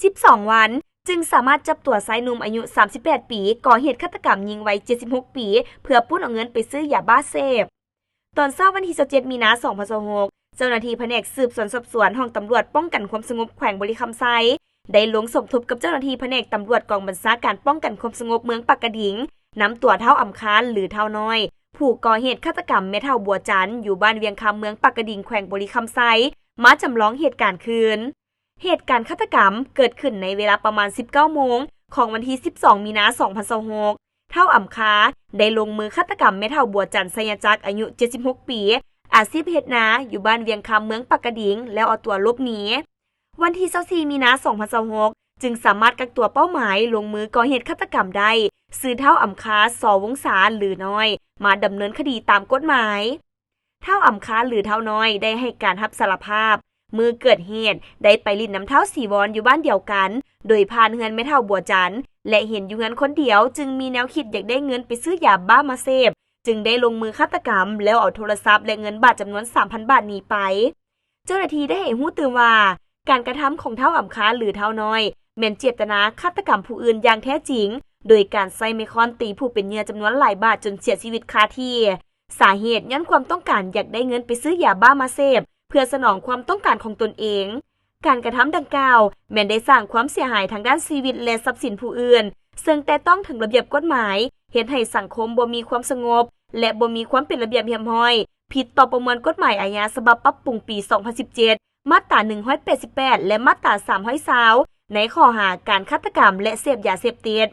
12 วันจึงสามารถจับตัวชายหนุ่มอายุ 38 ปีก่อเหตุฆาตกรรมยิงวัย 76 ปีเพื่อปล้นเอาเงินไปซื้อยาบ้าเสพตอนเช้าวันที่ 27 มีนาคม 2026 เจ้าหน้าที่แผนกสืบสวนสอบสวนห้องตำรวจป้องกันความสงบแขวงบริคำไซได้ลงสมทบกับเจ้าหน้าที่แผนกตำรวจกองบัญชาการป้องกันความสงบเมืองปากกระดิ่งนำตัวเท่าอำคารหรือเท่าน้อยผู้ก่อเหตุฆาตกรรมแม่เท่าบัวจันทร์อยู่บ้านเวียงคำเมืองปากกระดิ่งแขวงบริคำไซมาจำลองเหตุการณ์คืนเหตุการณ์ฆาตกรรมเกิดขึ้นในเวลาประมาณ 19 โมงของวันที่ 12 มีนาคม 2026 เท่าอำคาได้ลงมือฆาตกรรมแม่เท่าบัวจันทร์ไสยจักรอายุ 76 ปีอาชีพเฮ็ดนาอยู่บ้านเวียงคำเมืองปากกระดิ่งแล้วเอาตัวหลบหนีวันที่ 24 มีนาคม 2026 จึงสามารถกักตัวเป้าหมายลงมือก่อเหตุฆาตกรรมได้ซื้อเท่าอำคาสวงศาหรือน้อยมาดำเนินคดีตามกฎหมายเท่าอำคาหรือเท่าน้อยได้ให้การรับสารภาพมือเกิดเหตุได้ไปลิ้นน้ำเท้าสีวอนอยู่บ้านเดียวกันโดยผ่านเฮือนแม่เท่าบัวจันทร์และเห็นอยู่เฮือนคนเดียวจึงมีแนวคิดอยากได้เงินไปซื้อยาบ้ามาเสพจึงได้ลงมือฆาตกรรมแล้วเอาโทรศัพท์และเงินบาทจำนวน 3,000 บาทหนีไปเจ้าหน้าที่ได้ให้รู้ตื่นว่าการกระทำของเท่าอำคาหรือเท่าน้อยแม่นเจตนาฆาตกรรมผู้อื่นอย่างแท้จริงโดยการใช้ไม้ค้อนตีผู้เป็นเหยื่อจำนวนหลายบาทจนเสียชีวิตคาที่สาเหตุย้อนความต้องการอยากได้เงินไปซื้อยาบ้ามาเสพเพื่อสนองความต้องการของตนเองการกระทำดังกล่าวแม้นได้สร้างความเสียหายทางด้านชีวิตและทรัพย์สินผู้อื่นซึ่งแต่ต้องถึงระเบียบกฎหมายเฮ็ดให้สังคมบ่มีความสงบและบ่มีความเป็นระเบียบเรียบร้อยผิดต่อประมวลกฎหมายอาญาฉบับปรับปรุงปี 2017 มาตรา 188 และมาตรา 320 ในข้อหาการฆาตกรรมและเสพยาเสพติด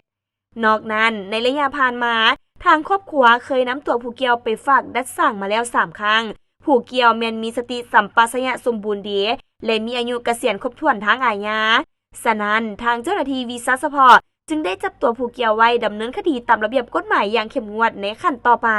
นอกนั้นในระยะผ่านมาทางครอบครัวเคยนำตัวผู้เกี่ยวไปฝากดัดสั่งมาแล้ว 3 ครั้งผู้เกี่ยวแม่นมีสติสัมปชัญญะสมบูรณ์ดีและมีอายุเกษียณครบถ้วนทางอาญาฉะนั้นทางเจ้าหน้าที่วีซ่าซัพพอร์ตจึงได้จับตัวผู้เกี่ยวไว้ดำเนินคดีตามระเบียบกฎหมายอย่างเข้มงวดในขั้นต่อไป